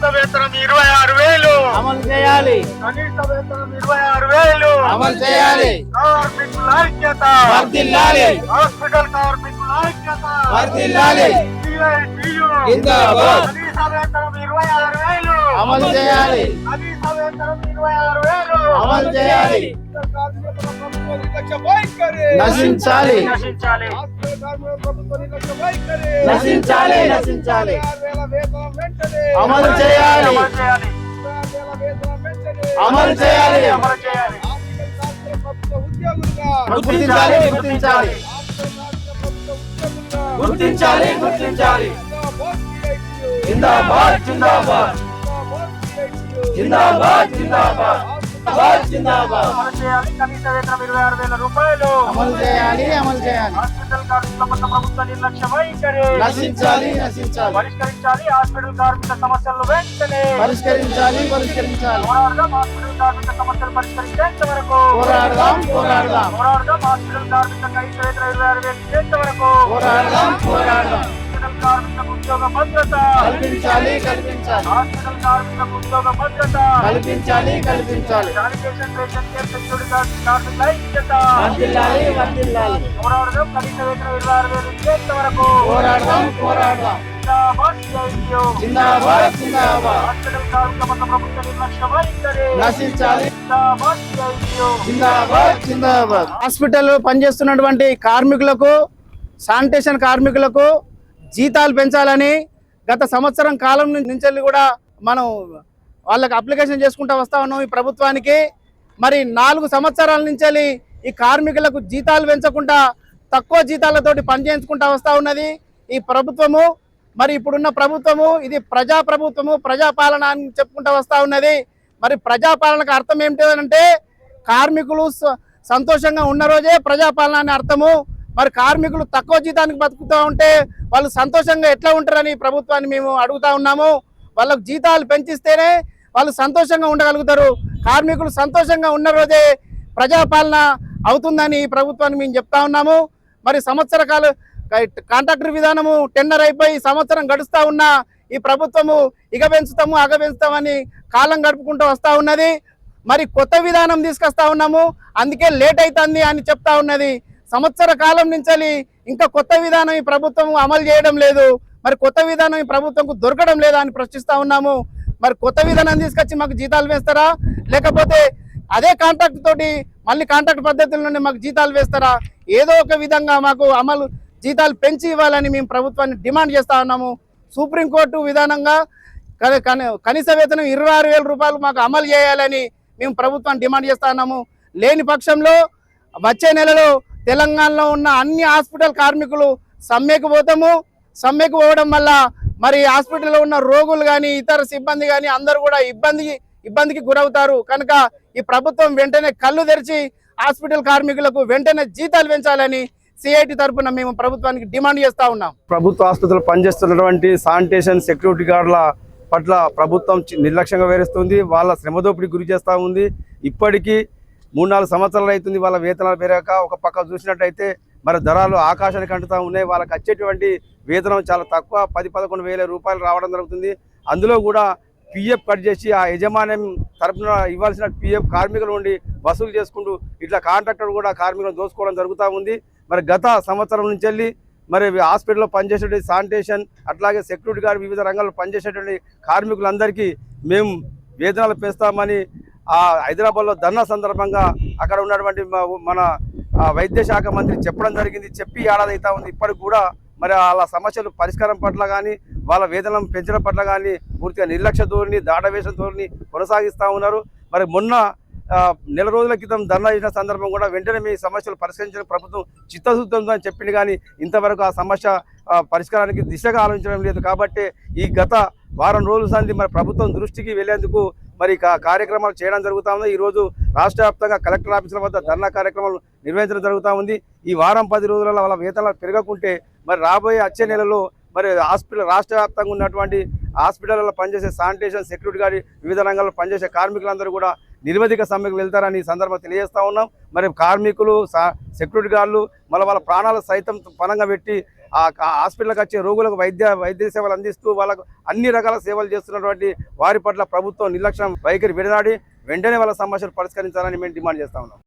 కనీస వేతనం 26,000 అమలు చేయాలి. కనీస వేతనం 26,000 అమలు చేయాలి. కార్మికుల ఐక్యత వర్ధిల్లాలి. హాస్పిటల్ కార్మికుల ఐక్యత వర్ధిల్లాలి. CITU జిందాబాద్. కనీస వేతనం 26,000 అమలు చేయాలి. కనీస వేతనం 26,000 అమలు చేయాలి. నశించాలి. నశించాలి. నశించాలి. నశించాలి. అమలు చేయాలి. అమలు చేయాలి. అమలు చేయాలి. అమలు చేయాలి. గుర్తించాలి. గుర్తించాలి. గుర్తించాలి. గుర్తించాలి. జిందాబాద్. జిందాబాద్. జిందాబాద్. జిందాబాద్. జిందాబాద్. అమలు చేయాలి. కనీస వేతనం 26,000 రూపాయలు అమలు చేయాలి. అమలు చేయాలి. హాస్పిటల్ కార్మికుల పట్ల ప్రభుత్వ నిర్లక్ష్య వైఖరి నశించాలి. నశించాలి. పరిష్కరించాలి. హాస్పిటల్ కార్మిక సమస్యలను వెంటనే పరిష్కరించాలి. పరిష్కరించాలి. పోరాడదాం. హాస్పిటల్ కార్మిక సమస్యలు పరిష్కరించేంత వరకు పోరాడదాం. పోరాడదాం. పోరాడదాం. హాస్పిటల్ కార్మిక కనీస వేతనం 26,000 ఇచ్చేంత వరకు పోరాడదాం. పోరాడదాం. హాస్పిటల్ కార్మికులకు ఉద్యోగ భద్రత కల్పించాలి. కల్పించాలి. హాస్పిటల్ కార్మికులకు ఉద్యోగ భద్రత కల్పించాలి. కల్పించాలి. శానిటేషన్ రేషన్ కేర్ సెక్యూరిటీ కార్మికుల ఐక్యత వర్ధిల్లాలి. వర్ధిల్లాలి. పోరాడదాం. కనీస వేతనం 26,000 ఇచ్చేంత వరకు పోరాడదాం. పోరాడదాం. జిందాబాద్. CITU జిందాబాద్. జిందాబాద్. హాస్పిటల్ కార్మికుల పట్ల ప్రభుత్వ నిర్లక్ష్య వైఖరి నశించాలి. జిందాబాద్. CITU జిందాబాద్. జిందాబాద్. హాస్పిటల్ పనిచేస్తున్నటువంటి కార్మికులకు, శానిటేషన్ కార్మికులకు జీతాలు పెంచాలని గత సంవత్సరం కాలం నుంచి కూడా మనం వాళ్ళకి అప్లికేషన్ చేసుకుంటూ వస్తా ఉన్నాం ఈ ప్రభుత్వానికి. మరి 4 సంవత్సరాల నుంచి ఈ కార్మికులకు జీతాలు పెంచకుండా తక్కువ జీతాలతోటి పనిచేయించుకుంటూ వస్తూ ఉన్నది ఈ ప్రభుత్వము. మరి ఇప్పుడున్న ప్రభుత్వము ఇది ప్రజాప్రభుత్వము, ప్రజాపాలన అని చెప్పుకుంటూ వస్తూ ఉన్నది. మరి ప్రజాపాలనకు అర్థం ఏమిటంటే కార్మికులు సంతోషంగా ఉన్న రోజే ప్రజాపాలన అని అర్థము. మరి కార్మికులు తక్కువ జీతానికి బతుకుతూ ఉంటే వాళ్ళు సంతోషంగా ఎట్లా ఉంటారని ప్రభుత్వాన్ని మేము అడుగుతా ఉన్నాము. వాళ్ళకు జీతాలు పెంచిస్తేనే వాళ్ళు సంతోషంగా ఉండగలుగుతారు. కార్మికులు సంతోషంగా ఉన్న రోజే ప్రజాపాలన అవుతుందని ఈ ప్రభుత్వాన్ని మేము చెప్తా ఉన్నాము. మరి సంవత్సర కాల కాంట్రాక్టర్ విధానము టెండర్ అయిపోయి సంవత్సరం గడుస్తూ ఉన్న ఈ ప్రభుత్వము ఇక పెంచుతాము అగ పెంచుతామని కాలం గడుపుకుంటూ వస్తూ ఉన్నది. మరి కొత్త విధానం తీసుకొస్తా ఉన్నాము, అందుకే లేట్ అవుతుంది అని చెప్తా ఉన్నది. సంవత్సర కాలం నుంచి ఇంకా కొత్త విధానం ఈ ప్రభుత్వం అమలు చేయడం లేదు. మరి కొత్త విధానం ఈ ప్రభుత్వంకు దొరకడం లేదా అని ప్రశ్నిస్తా ఉన్నాము. మరి కొత్త విధానం తీసుకొచ్చి మాకు జీతాలు వేస్తారా, లేకపోతే అదే కాంట్రాక్ట్ తోటి మళ్ళీ కాంట్రాక్ట్ పద్ధతుల నుండి మాకు జీతాలు వేస్తారా? ఏదో ఒక విధంగా మాకు అమలు జీతాలు పెంచి ఇవ్వాలని మేము ప్రభుత్వాన్ని డిమాండ్ చేస్తా ఉన్నాము. సుప్రీంకోర్టు విధానంగా కనీస వేతనం 26,000 రూపాయలు మాకు అమలు చేయాలని మేము ప్రభుత్వాన్ని డిమాండ్ చేస్తా ఉన్నాము. లేని పక్షంలో వచ్చే నెలలో తెలంగాణలో ఉన్న అన్ని హాస్పిటల్ కార్మికులు సమ్మెకు పోతాము. సమ్మెకు పోవడం వల్ల మరి హాస్పిటల్లో ఉన్న రోగులు కానీ ఇతర సిబ్బంది కానీ అందరూ కూడా ఇబ్బందికి గురవుతారు. కనుక ఈ ప్రభుత్వం వెంటనే కళ్ళు తెరిచి హాస్పిటల్ కార్మికులకు వెంటనే జీతాలు పెంచాలని CIT తరఫున మేము ప్రభుత్వానికి డిమాండ్ చేస్తా ఉన్నాం. ప్రభుత్వ ఆసుపత్రులు పనిచేస్తున్నటువంటి శానిటేషన్ సెక్యూరిటీ గార్డుల పట్ల ప్రభుత్వం నిర్లక్ష్యంగా వేరుస్తుంది. వాళ్ళ శ్రమదోపిడికి గురి చేస్తూ ఉంది. ఇప్పటికీ 3-4 సంవత్సరాలు అవుతుంది వాళ్ళ వేతనాలు పెరగక. ఒక పక్క చూసినట్టయితే మరి ధరలు ఆకాశానికి అంటుతూ ఉన్నాయి. వాళ్ళకి వచ్చేటువంటి వేతనం చాలా తక్కువ, 10-11 వేల రూపాయలు రావడం జరుగుతుంది. అందులో కూడా PF కట్ చేసి ఆ యజమాన్యం తరఫున ఇవ్వాల్సిన PF కార్మికుల నుండి వసూలు చేసుకుంటూ ఇట్లా కాంట్రాక్టర్ కూడా కార్మికులను దోసుకోవడం జరుగుతూ ఉంది. మరి గత సంవత్సరం నుంచి వెళ్ళి మరి హాస్పిటల్లో పనిచేసేటువంటి శానిటేషన్ అట్లాగే సెక్యూరిటీ గార్డ్ వివిధ రంగాల్లో పనిచేసేటువంటి కార్మికులందరికీ మేము వేతనాలు పెంచుతామని హైదరాబాద్లో ధర్నా సందర్భంగా అక్కడ ఉన్నటువంటి మన వైద్య శాఖ మంత్రి చెప్పడం జరిగింది. చెప్పి ఏడాది అవుతా ఉంది. ఇప్పటికి కూడా మరి వాళ్ళ సమస్యలు పరిష్కారం పట్ల కానీ వాళ్ళ వేతనం పెంచడం పట్ల కానీ పూర్తిగా నిర్లక్ష్య ధోరణి, దాటవేషం ధోరణి కొనసాగిస్తూ ఉన్నారు. మరి మొన్న నెల రోజుల క్రితం ధర్నా చేసిన సందర్భం కూడా వెంటనే మీ సమస్యలు పరిష్కరించిన ప్రభుత్వం చిత్తశుద్ధి అని చెప్పింది, కానీ ఇంతవరకు ఆ సమస్య పరిష్కారానికి దిశగా ఆలోచించడం లేదు. కాబట్టి ఈ గత వారం రోజుల సంది మరి ప్రభుత్వం దృష్టికి వెళ్లేందుకు మరి కార్యక్రమాలు చేయడం జరుగుతూ ఉంది. ఈరోజు రాష్ట్ర వ్యాప్తంగా కలెక్టర్ ఆఫీసుల వద్ద ధర్నా కార్యక్రమాలు నిర్వహించడం జరుగుతూ ఉంది. ఈ వారం 10 రోజులలో వాళ్ళ వేతనాలు పెరగకుంటే మరి రాబోయే వచ్చే నెలలో మరి హాస్పిటల్ రాష్ట్ర వ్యాప్తంగా ఉన్నటువంటి హాస్పిటల్లో పనిచేసే శానిటేషన్ సెక్యూరిటీ గార్డ్ వివిధ రంగాల్లో పనిచేసే కార్మికులందరూ కూడా నిరవధిక సమ్మెకు వెళ్తారని ఈ సందర్భంగా తెలియజేస్తా ఉన్నాం. మరి కార్మికులు సెక్యూరిటీ గార్డులు మళ్ళీ వాళ్ళ ప్రాణాలు సైతం పణంగా పెట్టి ఆ హాస్పిటల్కి వచ్చే రోగులకు వైద్య సేవలు అందిస్తూ వాళ్ళకు అన్ని రకాల సేవలు చేస్తున్నటువంటి వారి పట్ల ప్రభుత్వం నిర్లక్ష్యం వైఖరి విడనాడి వెంటనే వాళ్ళ సమస్యలు పరిష్కరించాలని మేము డిమాండ్ చేస్తా ఉన్నాం.